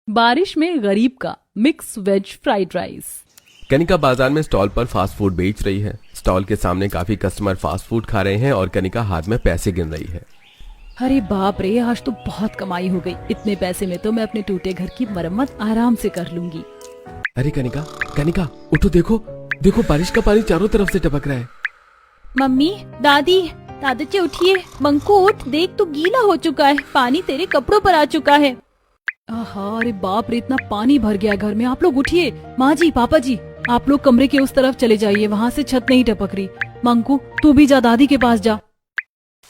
बारिश में गरीब का mix veg fried rice. Kanika बाजार में स्टॉल पर फास्ट फूड बेच रही है। स्टॉल के सामने काफी कस्टमर फास्ट फूड खा रहे हैं और कनिका हाथ में पैसे गिन रही है। अरे बाप रे, आज तो बहुत कमाई हो गई। इतने पैसे में तो मैं अपने टूटे घर की मरम्मत आराम से कर लूंगी। अरे कनिका, कनिका उठो, देखो देखो बारिश का पानी चारों तरफ से टपक रहा है। मम्मी, दादी, दादाजी उठिए। मंकू उठ, देख तो गीला हो चुका है, पानी तेरे कपड़ों पर आ चुका है। आहा, अरे बाप रे, इतना पानी भर गया घर में। आप लोग उठिए। माँ जी, पापा जी, आप लोग कमरे के उस तरफ चले जाइए, वहाँ से छत नहीं टपक रही। मंकू, तू भी जा, दादी के पास जा।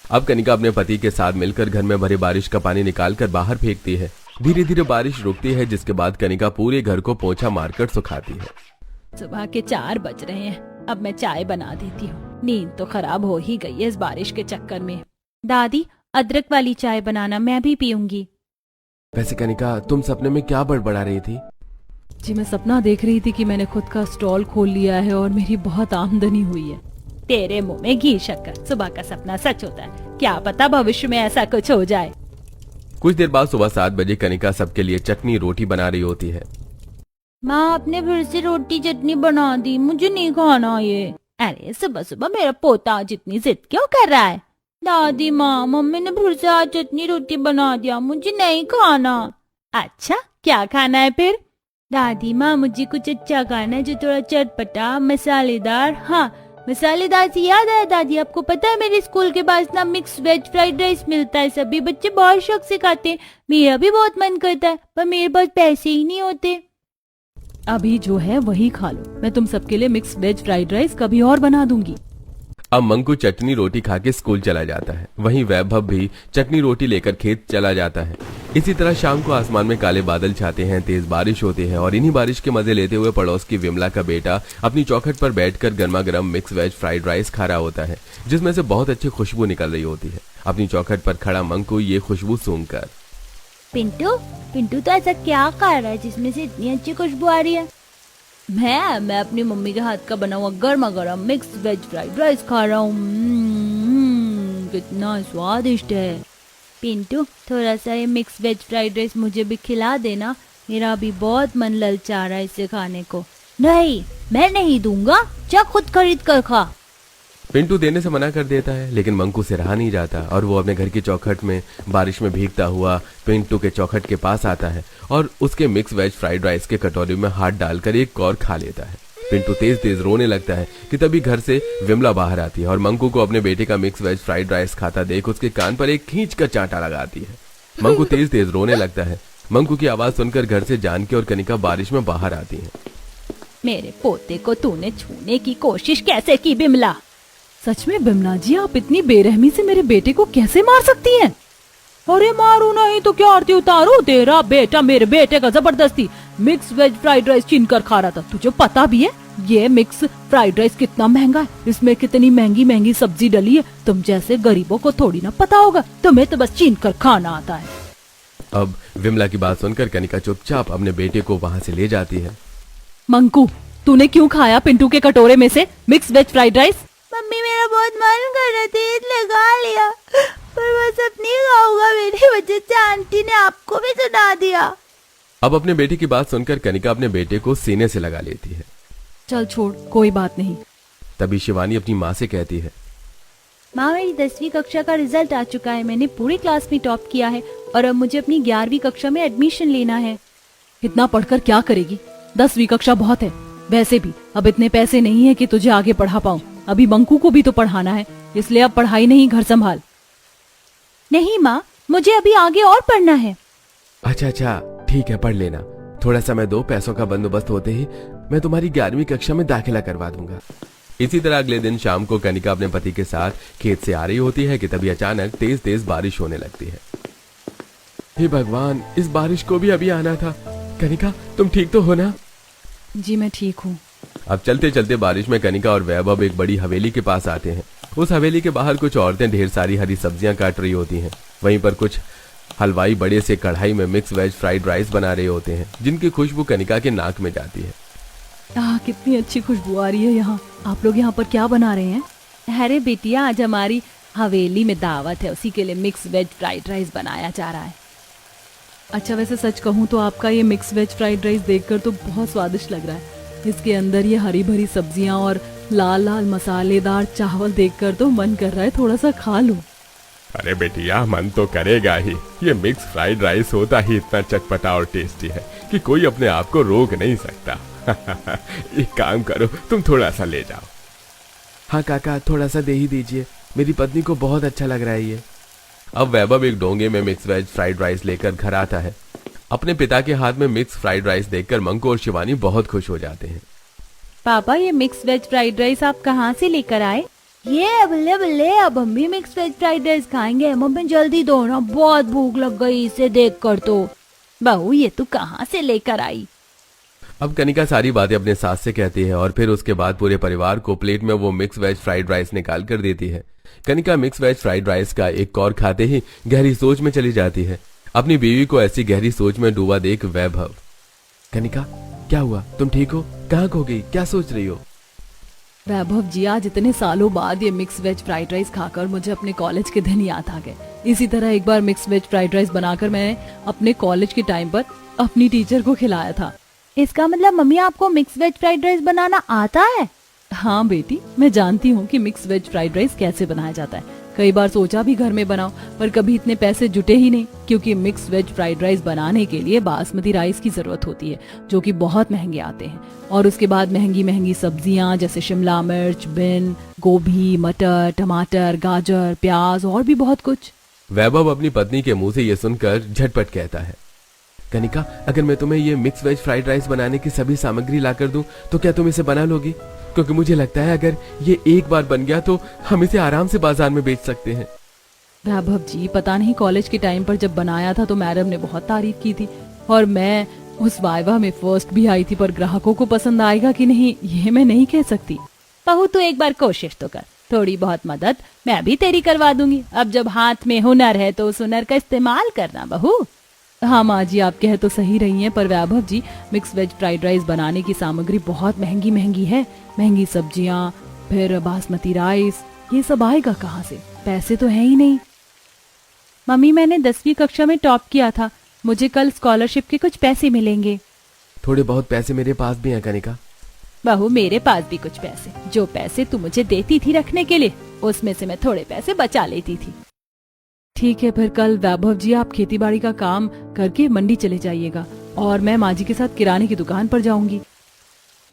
अब कनिका अपने पति के साथ मिलकर घर में भरे बारिश का पानी निकालकर बाहर फेंकती है। धीरे धीरे बारिश रुकती है, जिसके बाद कनिका पूरे घर को पोंछा मारकर सुखाती है। सुबह के 4 बज रहे हैं, अब मैं चाय बना देती हूँ। नींद तो खराब हो ही गई है इस बारिश के चक्कर में। दादी, अदरक वाली चाय बनाना, मैं भी पीऊंगी। वैसे कनिका, तुम सपने में क्या बड़बड़ा रही थी? जी, मैं सपना देख रही थी कि मैंने खुद का स्टॉल खोल लिया है और मेरी बहुत आमदनी हुई है। तेरे मुंह में घी शक्कर, सुबह का सपना सच होता है, क्या पता भविष्य में ऐसा कुछ हो जाए। कुछ देर बाद सुबह 7 बजे कनिका सबके लिए चटनी रोटी बना रही होती है। माँ, आपने फिर से रोटी चटनी बना दी, मुझे नहीं खाना ये। अरे सुबह सुबह मेरा पोता आज इतनी जिद क्यों कर रहा है? दादी माँ, मम्मी ने फिर से आज चटनी रोटी बना दिया, मुझे नहीं खाना। अच्छा, क्या खाना है फिर? दादी माँ, मुझे कुछ अच्छा खाना है जो थोड़ा चटपटा मसालेदार। हाँ, मसालेदार से याद आया दादी, आपको पता है मेरे स्कूल के पास ना मिक्स वेज फ्राइड राइस मिलता है। सभी बच्चे बहुत शौक से खाते हैं, मेरा भी बहुत मन करता है, पर मेरे पास पैसे ही नहीं होते। अभी जो है वही खा लो, मैं तुम सबके लिए मिक्स वेज फ्राइड राइस कभी और बना दूंगी। अब मंकू चटनी रोटी खा के स्कूल चला जाता है। वहीं वैभव भी चटनी रोटी लेकर खेत चला जाता है। इसी तरह शाम को आसमान में काले बादल छाते हैं, तेज बारिश होती है और इन्हीं बारिश के मजे लेते हुए पड़ोस की विमला का बेटा अपनी चौखट पर बैठकर गर्मा गर्म मिक्स वेज फ्राइड राइस खा रहा होता है, जिसमें से बहुत अच्छी खुशबू निकल रही होती है। अपनी चौखट पर खड़ा मंकू ये खुशबू सूंघकर, पिंटू, पिंटू तो ऐसा क्या खा रहा है जिसमें से इतनी अच्छी खुशबू आ रही है? मैं अपनी मम्मी के हाथ का बना हुआ गर्मा गर्म मिक्स वेज फ्राइड राइस खा रहा हूँ। कितना स्वादिष्ट है। पिंटू, थोड़ा सा ये मिक्स वेज फ्राइड राइस मुझे भी खिला देना, मेरा भी बहुत मन ललचा रहा है इसे खाने को। नहीं, मैं नहीं दूंगा, जा खुद खरीद कर खा। पिंटू देने से मना कर देता है, लेकिन मंकू से रहा नहीं जाता और वो अपने घर की चौखट में बारिश में भीगता हुआ पिंटू के चौखट के पास आता है और उसके मिक्स वेज फ्राइड राइस के कटोरी में हाथ डालकर एक कौर खा लेता है। पिंटू तेज तेज रोने लगता है कि तभी घर से विमला बाहर आती है और मंकू को अपने बेटे का मिक्स वेज फ्राइड राइस खाता देख उसके कान पर एक खींच कर चांटा लगाती है। मंकू तेज तेज रोने लगता है। मंकू की आवाज सुनकर घर से जानकी और कनिका बारिश में बाहर आती है। मेरे पोते को तूने छूने की कोशिश कैसे की बिमला? सच में बिमला जी, आप इतनी बेरहमी से मेरे बेटे को कैसे मार सकती हैं? अरे मारू नहीं तो क्या आरती उतारू? तेरा बेटा मेरे बेटे का जबरदस्ती मिक्स वेज फ्राइड राइस छीन कर खा रहा था। तुझे पता भी है ये मिक्स फ्राइड राइस कितना महंगा है? इसमें कितनी महंगी महंगी सब्जी डली है। तुम जैसे गरीबों को थोड़ी ना पता होगा, तुम्हें तो बस छीन कर खाना आता है। अब विमला की बात सुनकर कनिका चुपचाप अपने बेटे को वहाँ से ले जाती है। मंकू, तूने क्यों खाया पिंटू के कटोरे में से mix veg fried rice? Mummy, मेरा बहुत मन कर रहा था, इसलिए खा लिया, पर बस अब नहीं खाऊंगा, मेरी वजह से आंटी ने आपको भी सुना दिया। अब अपने बेटे की बात सुनकर कनिका अपने बेटे को सीने से लगा लेती है। चल छोड़, कोई बात नहीं। तभी शिवानी अपनी माँ से कहती है, माँ, मेरी 10वीं कक्षा का रिजल्ट आ चुका है, मैंने पूरी क्लास में टॉप किया है और अब मुझे अपनी 11वीं कक्षा में एडमिशन लेना है। इतना पढ़कर क्या करेगी? 10वीं कक्षा बहुत है। वैसे भी अब इतने पैसे नहीं है कि तुझे आगे पढ़ा पाऊँ। अभी मंकू को भी तो पढ़ाना है, इसलिए अब पढ़ाई नहीं, घर संभाल। नहीं माँ, मुझे अभी आगे और पढ़ना है। अच्छा, ठीक है, पढ़ लेना। थोड़ा समय दो, पैसों का बंदोबस्त होते ही मैं तुम्हारी 11वीं कक्षा में दाखिला करवा दूंगा। इसी तरह अगले दिन शाम को कनिका अपने पति के साथ खेत से आ रही होती है कि तभी अचानक तेज तेज बारिश होने लगती है। हे भगवान, इस बारिश को भी अभी आना था। कनिका, तुम ठीक तो हो ना? जी, मैं ठीक हूँ। अब चलते चलते बारिश में कनिका और वैभव एक बड़ी हवेली के पास आते हैं। उस हवेली के बाहर कुछ औरतें ढेर सारी हरी सब्जियां काट रही होती हैं। वहीं पर कुछ हलवाई बड़े से कढ़ाई में मिक्स वेज फ्राइड राइस बना रहे होते हैं, जिनकी खुशबू कनिका के नाक में जाती है। कितनी अच्छी खुशबू आ रही है यहाँ। आप लोग यहाँ पर क्या बना रहे हैं? अरे बेटिया, आज हमारी हवेली में दावत है, उसी के लिए मिक्स वेज फ्राइड राइस बनाया जा रहा है। अच्छा, वैसे सच कहूँ तो आपका ये मिक्स वेज फ्राइड राइस देखकर तो बहुत स्वादिष्ट लग रहा है। इसके अंदर ये हरी भरी सब्जियां और लाल लाल मसालेदार चावल देखकर तो मन कर रहा है थोड़ा सा खा लूं। अरे बेटिया, मन तो करेगा ही। ये मिक्स फ्राइड राइस होता ही इतना चटपटा और टेस्टी है कि कोई अपने आप को रोक नहीं सकता। एक काम करो, तुम थोड़ा सा ले जाओ। हाँ काका, थोड़ा सा दे ही दीजिए, मेरी पत्नी को बहुत अच्छा लग रहा है ये। अब वैभव एक डोंगे में मिक्स वेज फ्राइड राइस लेकर घर आता है। अपने पिता के हाथ में मिक्स फ्राइड राइस देखकर मंकू और शिवानी बहुत खुश हो जाते हैं। पापा, ये मिक्स वेज फ्राइड राइस आप कहाँ से लेकर आए? ये बल्ले बल्ले, अब हम भी मिक्स वेज फ्राइड राइस खाएंगे। मम्मी जल्दी दो ना, बहुत भूख लग गई इसे देखकर तो। बहू, ये तू कहाँ से लेकर आई? अब कनिका सारी बातें अपने सास से कहती है और फिर उसके बाद पूरे परिवार को प्लेट में वो मिक्स वेज फ्राइड राइस निकाल कर देती है। Kanika mix veg fried rice का एक कौर खाते ही गहरी सोच में चली जाती है। अपनी बीवी को ऐसी गहरी सोच में डूबा देख वैभव, कनिका क्या हुआ, तुम ठीक हो? कहाँ खो गई, क्या सोच रही हो? वैभव जी, आज इतने सालों बाद ये मिक्स वेज फ्राइड राइस खाकर मुझे अपने कॉलेज के दिन याद आ गए। इसी तरह एक बार मिक्स वेज फ्राइड राइस बनाकर मैंने अपने कॉलेज के टाइम पर अपनी टीचर को खिलाया था। इसका मतलब मम्मी आपको मिक्स वेज फ्राइड राइस बनाना आता है? हाँ बेटी, मैं जानती हूँ कि मिक्स वेज फ्राइड राइस कैसे बनाया जाता है। कई बार सोचा भी घर में बनाओ, पर कभी इतने पैसे जुटे ही नहीं, क्योंकि मिक्स वेज फ्राइड राइस बनाने के लिए बासमती राइस की जरूरत होती है, जो कि बहुत महंगे आते हैं। और उसके बाद महंगी महंगी सब्जियां जैसे शिमला मिर्च, बीन, गोभी, मटर, टमाटर, गाजर, प्याज और भी बहुत कुछ। वैभव अपनी पत्नी के मुंह से ये सुनकर झटपट कहता है, कनिका, अगर मैं तुम्हें ये मिक्स वेज फ्राइड राइस बनाने की सभी सामग्री लाकर दूं तो क्या तुम इसे बना लोगी? क्योंकि मुझे लगता है अगर ये एक बार बन गया तो हम इसे आराम से बाजार में बेच सकते हैं। वैभव जी, पता नहीं कॉलेज के टाइम पर जब बनाया था तो मैडम ने बहुत तारीफ की थी, और मैं उस वाइवा में फर्स्ट भी आई थी, पर ग्राहकों को पसंद आएगा कि नहीं ये मैं नहीं कह सकती। बहू, तू एक बार कोशिश तो कर, थोड़ी बहुत मदद मैं भी तेरी करवा दूंगी। अब जब हाथ में हुनर है तो उस हुनर का इस्तेमाल करना बहू। हाँ माँ जी, आप कह तो सही रही हैं, पर वैभव जी, मिक्स वेज फ्राइड राइस बनाने की सामग्री बहुत महंगी महंगी है। महंगी सब्जियाँ, फिर बासमती राइस, ये सब आएगा कहाँ से? पैसे तो है ही नहीं। मम्मी, मैंने 10वीं कक्षा में टॉप किया था, मुझे कल स्कॉलरशिप के कुछ पैसे मिलेंगे। थोड़े बहुत पैसे मेरे पास भी हैं कनिका। बहू, मेरे पास भी कुछ पैसे, जो पैसे तू मुझे देती थी रखने के लिए, उसमें से मैं थोड़े पैसे बचा लेती थी। ठीक है, फिर कल वैभव जी आप खेती बाड़ी का काम करके मंडी चले जाइएगा, और मैं माँ जी के साथ किराने की दुकान पर जाऊंगी।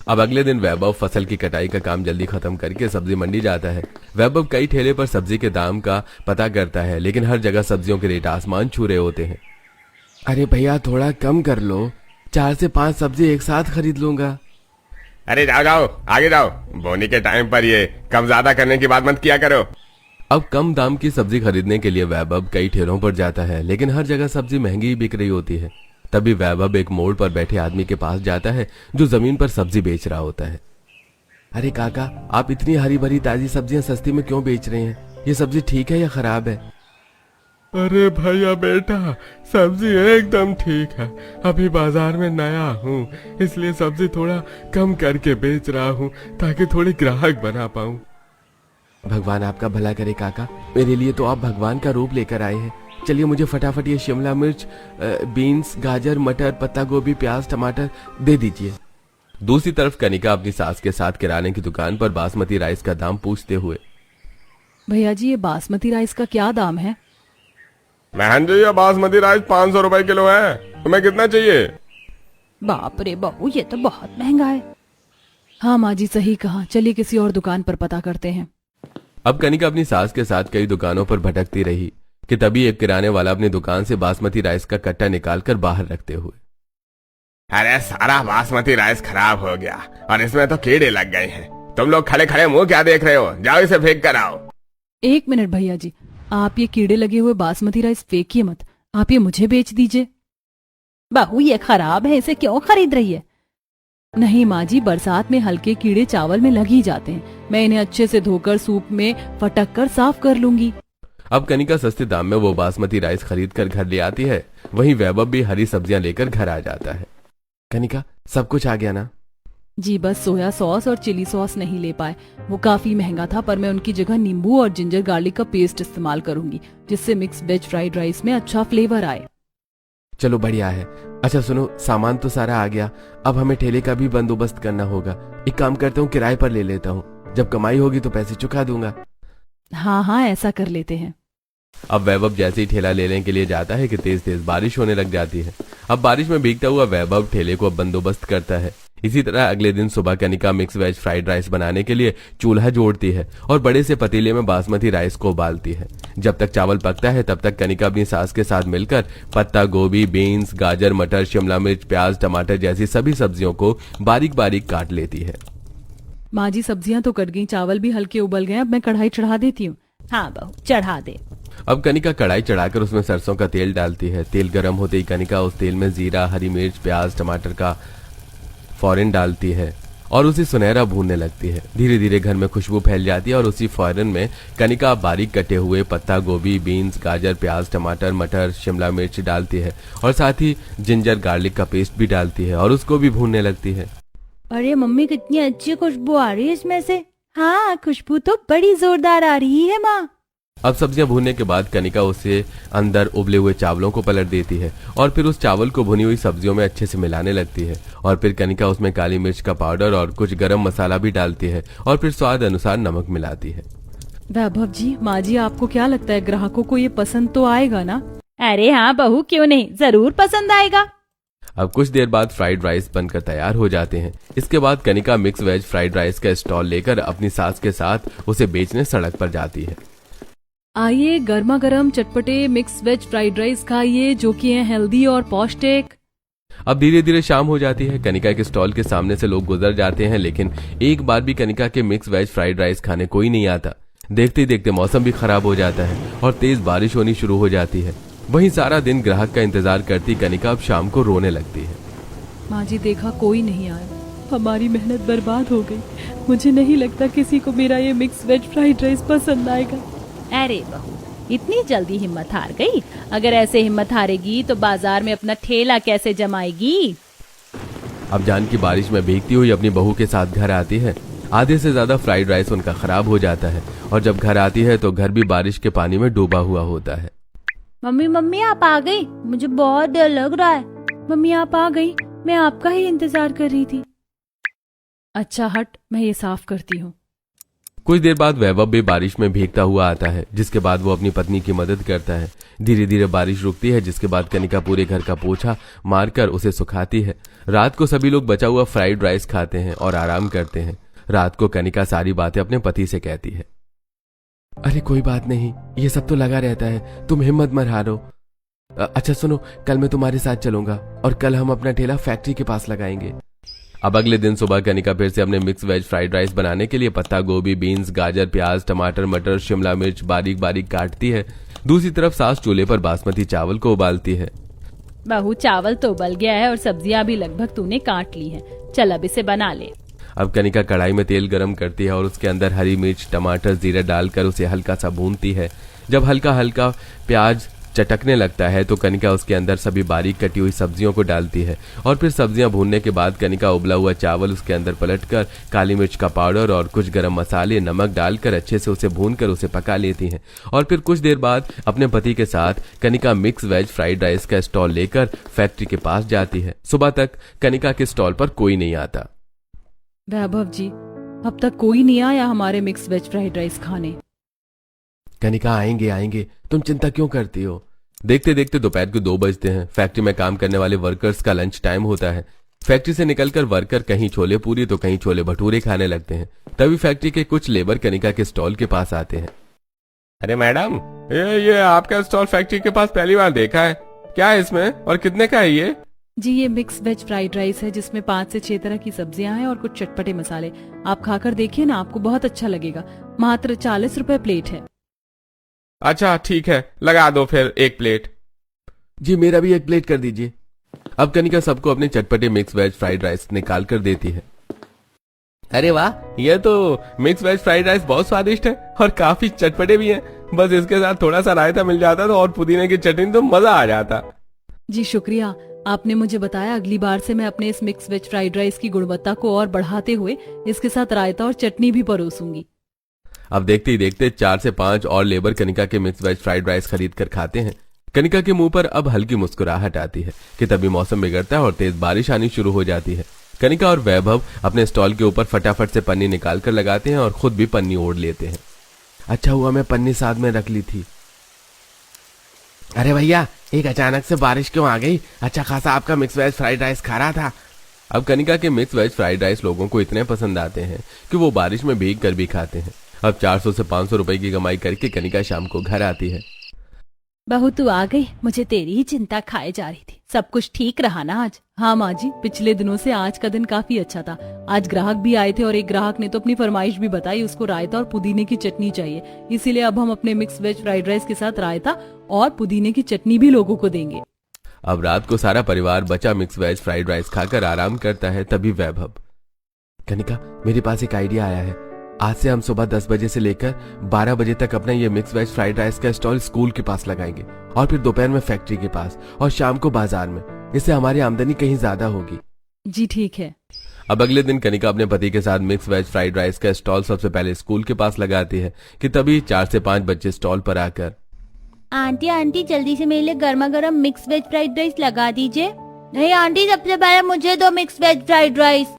अब अगले दिन वैभव फसल की कटाई का काम जल्दी खत्म करके सब्जी मंडी जाता है। वैभव कई ठेले पर सब्जी के दाम का पता करता है, लेकिन हर जगह सब्जियों के रेट आसमान छू रहे होते हैं। अरे भैया, थोड़ा कम कर लो, 4 से 5 सब्जी एक साथ खरीद लूंगा। अरे जाओ जाओ, आगे जाओ, बोनी के टाइम पर ये कम ज्यादा करने की बात मत किया करो। अब कम दाम की सब्जी खरीदने के लिए वैभव कई ठेलों पर जाता है, लेकिन हर जगह सब्जी महंगी ही बिक रही होती है। तभी वैभव एक मोड़ पर बैठे आदमी के पास जाता है जो जमीन पर सब्जी बेच रहा होता है। अरे काका, आप इतनी हरी भरी ताजी सब्जियां सस्ती में क्यों बेच रहे हैं? ये सब्जी ठीक है या खराब है? अरे भैया बेटा, सब्जी एकदम ठीक है। अभी बाजार में नया हूँ, इसलिए सब्जी थोड़ा कम करके बेच रहा हूँ ताकि थोड़े ग्राहक बना पाऊँ। भगवान आपका भला करे काका, मेरे लिए तो आप भगवान का रूप लेकर आए हैं। चलिए मुझे फटाफट ये शिमला मिर्च, बीन्स, गाजर, मटर, पत्ता गोभी, प्याज, टमाटर दे दीजिए। दूसरी तरफ कनिका अपनी सास के साथ किराने की दुकान पर बासमती राइस का दाम पूछते हुए, भैया जी, ये बासमती राइस का क्या दाम है? बहन जी, ये बासमती राइस 500 रुपए किलो है, तुम्हें कितना चाहिए? बाप रे बहू, ये तो बहुत महंगा है। हाँ माँ जी, सही कहा, चलिए किसी और दुकान पर पता करते हैं। अब कनिका अपनी सास के साथ कई दुकानों पर भटकती रही कि तभी एक किराने वाला अपनी दुकान से बासमती राइस का कट्टा निकालकर बाहर रखते हुए, अरे सारा बासमती राइस खराब हो गया और इसमें तो कीड़े लग गए हैं। तुम लोग खड़े खड़े मुंह क्या देख रहे हो? जाओ इसे फेंक कर आओ। 1 मिनट भैया जी, आप ये कीड़े लगे हुए बासमती राइस फेंकिए मत, आप ये मुझे बेच दीजिए। बहू, ये खराब है, इसे क्यों खरीद रही है? नहीं माँ जी, बरसात में हल्के कीड़े चावल में लग ही जाते हैं। मैं इन्हें अच्छे से धोकर सूप में फटक कर साफ कर लूंगी। अब कनिका सस्ते दाम में वो बासमती राइस खरीद कर घर ले आती है। वहीं वैभव भी हरी सब्जियां लेकर घर आ जाता है। कनिका, सब कुछ आ गया ना? जी, बस सोया सॉस और चिली सॉस नहीं ले पाए, वो काफी महंगा था, पर मैं उनकी जगह नींबू और जिंजर गार्लिक का पेस्ट इस्तेमाल करूंगी, जिससे मिक्स वेज फ्राइड राइस में अच्छा फ्लेवर आए। चलो बढ़िया है। अच्छा सुनो, सामान तो सारा आ गया, अब हमें ठेले का भी बंदोबस्त करना होगा। एक काम करता हूँ, किराए पर ले लेता हूँ, जब कमाई होगी तो पैसे चुका दूंगा। हाँ हाँ, ऐसा कर लेते हैं। अब वैभव जैसे ही ठेला लेने के लिए जाता है कि तेज तेज बारिश होने लग जाती है। अब बारिश में भीगता हुआ वैभव ठेले को अब बंदोबस्त करता है। इसी तरह अगले दिन सुबह Kanika mix veg fried rice बनाने के लिए चूल्हा जोड़ती है और बड़े से पतीले में बासमती राइस को उबालती है। जब तक चावल पकता है तब तक कनिका अपनी सास के साथ मिलकर पत्ता गोभी, बीन्स, गाजर, मटर, शिमला मिर्च, प्याज, टमाटर जैसी सभी सब्जियों को बारीक बारीक काट लेती है। माँ जी, सब्जियां तो कट गई, चावल भी हल्के उबल गए, अब मैं कढ़ाई चढ़ा देती हूँ। हाँ बहू, चढ़ा दे। अब कनिका कढ़ाई चढ़ाकर उसमें सरसों का तेल डालती है। तेल गर्म होते ही कनिका उस तेल में जीरा, हरी मिर्च, प्याज, टमाटर का फौरन डालती है और उसे सुनहरा भूनने लगती है। धीरे धीरे घर में खुशबू फैल जाती है और उसी फौरन में कनिका बारीक कटे हुए पत्ता गोभी, बीन्स, गाजर, प्याज, टमाटर, मटर, शिमला मिर्च डालती है और साथ ही जिंजर गार्लिक का पेस्ट भी डालती है और उसको भी भूनने लगती है। अरे मम्मी, कितनी अच्छी खुशबू आ रही है इसमें से। हाँ, खुशबू तो बड़ी जोरदार आ रही है माँ। अब सब्जियां भूनने के बाद कनिका उसे अंदर उबले हुए चावलों को पलट देती है और फिर उस चावल को भुनी हुई सब्जियों में अच्छे से मिलाने लगती है और फिर कनिका उसमें काली मिर्च का पाउडर और कुछ गरम मसाला भी डालती है और फिर स्वाद अनुसार नमक मिलाती है। वैभव जी, माँ जी, आपको क्या लगता है ग्राहकों को ये पसंद तो आएगा ना? अरे हाँ बहू, क्यों नहीं, जरूर पसंद आएगा। अब कुछ देर बाद फ्राइड राइस बनकर तैयार हो जाते हैं। इसके बाद Kanika mix veg fried rice का स्टॉल लेकर अपनी सास के साथ उसे बेचने सड़क पर जाती है। आइए, गर्मा गर्म चटपटे मिक्स वेज फ्राइड राइस खाइए, जो कि है हेल्दी और पौष्टिक। अब धीरे धीरे शाम हो जाती है। कनिका के स्टॉल के सामने से लोग गुजर जाते हैं, लेकिन एक बार भी कनिका के मिक्स वेज फ्राइड राइस खाने कोई नहीं आता। देखते देखते मौसम भी खराब हो जाता है और तेज बारिश होनी शुरू हो जाती है। वहीं सारा दिन ग्राहक का इंतजार करती कनिका अब शाम को रोने लगती है। माँ जी, देखा, कोई नहीं आया, हमारी मेहनत बर्बाद हो गई। मुझे नहीं लगता किसी को मेरा ये मिक्स वेज फ्राइड राइस पसंद आएगा। अरे बहू, इतनी जल्दी हिम्मत हार गई? अगर ऐसे हिम्मत हारेगी तो बाजार में अपना ठेला कैसे जमाएगी? अब जानकी बारिश में भीगती हुई अपनी बहू के साथ घर आती है। आधे से ज्यादा फ्राइड राइस उनका खराब हो जाता है और जब घर आती है तो घर भी बारिश के पानी में डूबा हुआ होता है। मम्मी मम्मी, आप आ गई? मुझे बहुत डर लग रहा है। मम्मी, आप आ गई? मैं आपका ही इंतजार कर रही थी। अच्छा हट, मैं ये साफ करती हूँ। कुछ देर बाद वैभव भी बारिश में भीगता हुआ आता है, जिसके बाद वो अपनी पत्नी की मदद करता है। धीरे धीरे बारिश रुकती है, जिसके बाद कनिका पूरे घर का पोछा मारकर उसे सुखाती है। रात को सभी लोग बचा हुआ फ्राइड राइस खाते हैं और आराम करते हैं। रात को कनिका सारी बातें अपने पति से कहती है। अरे कोई बात नहीं, ये सब तो लगा रहता है, तुम हिम्मत मत हारो। अच्छा सुनो, कल मैं तुम्हारे साथ चलूंगा और कल हम अपना ठेला फैक्ट्री के पास लगाएंगे। अब अगले दिन सुबह कनिका फिर से अपने मिक्स वेज फ्राइड राइस बनाने के लिए पत्ता गोभी, बीन्स, गाजर, प्याज, टमाटर, मटर, शिमला मिर्च बारीक बारीक काटती है। दूसरी तरफ सास चूल्हे पर बासमती चावल को उबालती है। बहू, चावल तो उबल गया है और सब्जियां भी लगभग तूने काट ली हैं। चल अब इसे बना ले। अब कनिका कढ़ाई में तेल गरम करती है और उसके अंदर हरी मिर्च, टमाटर, जीरा डालकर उसे हल्का सा भूनती है। जब हल्का हल्का प्याज चटकने लगता है तो कनिका उसके अंदर सभी बारीक कटी हुई सब्जियों को डालती है और फिर सब्जियां भूनने के बाद कनिका उबला हुआ चावल उसके अंदर पलटकर काली मिर्च का पाउडर और कुछ गरम मसाले, नमक डालकर अच्छे से उसे भूनकर उसे पका लेती है। और फिर कुछ देर बाद अपने पति के साथ Kanika mix veg fried rice का स्टॉल लेकर फैक्ट्री के पास जाती है। सुबह तक कनिका के स्टॉल पर कोई नहीं आता। वैभव जी, अब तक कोई नहीं आया हमारे मिक्स वेज फ्राइड राइस खाने। कनिका, आएंगे आएंगे, तुम चिंता क्यों करती हो? देखते देखते दोपहर को 2 बजते हैं। फैक्ट्री में काम करने वाले वर्कर्स का लंच टाइम होता है। फैक्ट्री से निकलकर वर्कर कहीं छोले पूरी तो कहीं छोले भटूरे खाने लगते हैं। तभी फैक्ट्री के कुछ लेबर कनिका के स्टॉल के पास आते हैं। अरे मैडम, ये आपका स्टॉल फैक्ट्री के पास पहली बार देखा है। क्या है इसमें और कितने का है ये? जी, ये मिक्स वेज फ्राइड राइस है, जिसमें 5 से 6 तरह की सब्जियां हैं और कुछ चटपटे मसाले। आप खाकर देखिए ना, आपको बहुत अच्छा लगेगा। मात्र 40 रुपए प्लेट है। अच्छा ठीक है, लगा दो फिर 1 प्लेट। जी, मेरा भी 1 प्लेट कर दीजिए। अब कनिका सबको अपने चटपटे मिक्स वेज फ्राइड राइस निकाल कर देती है। अरे वाह, ये तो मिक्स वेज फ्राइड राइस बहुत स्वादिष्ट है और काफी चटपटे भी हैं। बस इसके साथ थोड़ा सा रायता मिल जाता तो और पुदीने की चटनी तो मजा आ जाता। जी शुक्रिया, आपने मुझे बताया। अगली बार से मैं अपने इस मिक्स वेज फ्राइड राइस की गुणवत्ता को और बढ़ाते हुए इसके साथ रायता और चटनी भी परोसूंगी। अब देखते ही देखते 4 से 5 और लेबर कनिका के मिक्स वेज फ्राइड राइस खरीद कर खाते हैं। कनिका के मुंह पर अब हल्की मुस्कुराहट आती है कि तभी मौसम बिगड़ता है और तेज बारिश आनी शुरू हो जाती है। कनिका और वैभव अपने स्टॉल के ऊपर फटाफट से पन्नी निकाल कर लगाते हैं और खुद भी पन्नी ओढ़ लेते हैं। अच्छा हुआ मैं पन्नी साथ में रख ली थी। अरे भैया, एक अचानक से बारिश क्यों आ गई? अच्छा खासा आपका मिक्स वेज फ्राइड राइस खा रहा था। अब कनिका के मिक्स वेज फ्राइड राइस लोगों को इतने पसंद आते हैं कि वो बारिश में भीग कर भी खाते हैं। अब 400 से 500 रुपए की कमाई करके कनिका शाम को घर आती है। बहू तू आ गई, मुझे तेरी ही चिंता खाए जा रही थी। सब कुछ ठीक रहा ना आज? हाँ माँ जी, पिछले दिनों से आज का दिन काफी अच्छा था। आज ग्राहक भी आए थे और एक ग्राहक ने तो अपनी फरमाइश भी बताई, उसको रायता और पुदीने की चटनी चाहिए। इसीलिए अब हम अपने मिक्स वेज फ्राइड राइस के साथ रायता और पुदीने की चटनी भी लोगों को देंगे। अब रात को सारा परिवार बचा मिक्स वेज फ्राइड राइस खाकर आराम करता है। तभी वैभव, कनिका मेरे पास एक आइडिया आया है। आज से हम सुबह 10 बजे से लेकर 12 बजे तक अपना ये मिक्स वेज फ्राइड राइस का स्टॉल स्कूल के पास लगाएंगे और फिर दोपहर में फैक्ट्री के पास और शाम को बाजार में। इससे हमारी आमदनी कहीं ज्यादा होगी। जी ठीक है। अब अगले दिन कनिका अपने पति के साथ मिक्स वेज फ्राइड राइस का स्टॉल सबसे पहले स्कूल के पास लगाती है कि तभी 4 से 5 बच्चे स्टॉल पर आकर, आंटी आंटी जल्दी से मेरे लिए गर्मा गर्म मिक्स वेज फ्राइड राइस लगा दीजिए। नहीं आंटी, सबसे पहले मुझे दो मिक्स वेज फ्राइड राइस।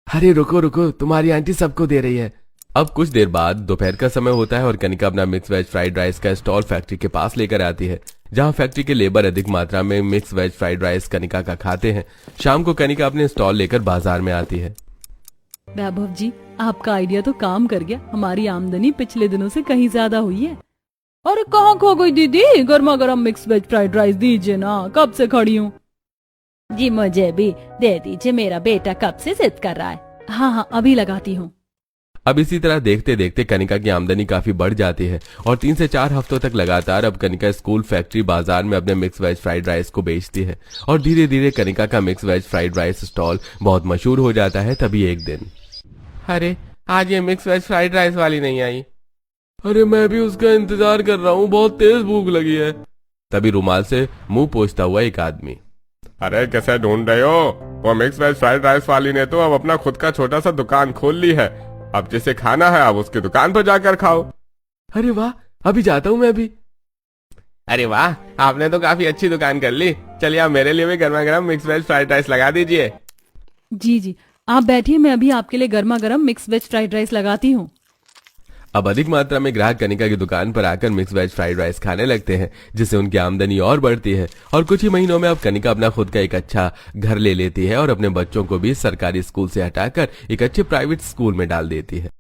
अरे रुको रुको, तुम्हारी आंटी सबको दे रही है। अब कुछ देर बाद दोपहर का समय होता है और कनिका अपना मिक्स वेज फ्राइड राइस का स्टॉल फैक्ट्री के पास लेकर आती है, जहां फैक्ट्री के लेबर अधिक मात्रा में mix veg fried rice Kanika का खाते हैं। शाम को कनिका अपने स्टॉल लेकर बाजार में आती है। वैभव जी, आपका आइडिया तो काम कर गया। हमारी आमदनी पिछले दिनों से कहीं ज्यादा हुई है। अरे कहाँ खो गई दीदी? गर्मा गर्म मिक्स वेज फ्राइड राइस दीजिए ना, कब से खड़ी हूँ। जी मुझे भी दे दीजिए, मेरा बेटा कब से जिद कर रहा है। हाँ हाँ, अभी लगाती हूँ। अब इसी तरह देखते देखते कनिका की आमदनी काफी बढ़ जाती है और 3 से 4 हफ्तों तक लगातार अब कनिका स्कूल, फैक्ट्री, बाजार में अपने मिक्स वेज फ्राइड राइस को बेचती है और धीरे धीरे कनिका का mix veg fried rice stall बहुत मशहूर हो जाता है। तभी एक दिन, अरे आज ये मिक्स वेज फ्राइड राइस वाली नहीं आई। अरे मैं भी उसका इंतजार कर रहा हूँ, बहुत तेज भूख लगी है। तभी रुमाल से मुंह पोंछता हुआ एक आदमी, अरे कैसे ढूंढ रहे हो? वो मिक्स वेज फ्राइड राइस वाली ने तो अब अपना खुद का छोटा सा दुकान खोल ली है। अब जिसे खाना है अब उसकी दुकान पर जाकर खाओ। अरे वाह, अभी जाता हूँ मैं भी। अरे वाह, आपने तो काफी अच्छी दुकान कर ली। चलिए आप मेरे लिए भी गर्मा गर्म मिक्स वेज फ्राइड राइस लगा दीजिए। जी जी, आप बैठिए, मैं अभी आपके लिए गर्मा गर्म मिक्स वेज फ्राइड राइस लगाती हूँ। अब अधिक मात्रा में ग्राहक कनिका की दुकान पर आकर मिक्स वेज फ्राइड राइस खाने लगते हैं, जिससे उनकी आमदनी और बढ़ती है और कुछ ही महीनों में अब कनिका अपना खुद का एक अच्छा घर ले लेती है और अपने बच्चों को भी सरकारी स्कूल से हटाकर एक अच्छे प्राइवेट स्कूल में डाल देती है।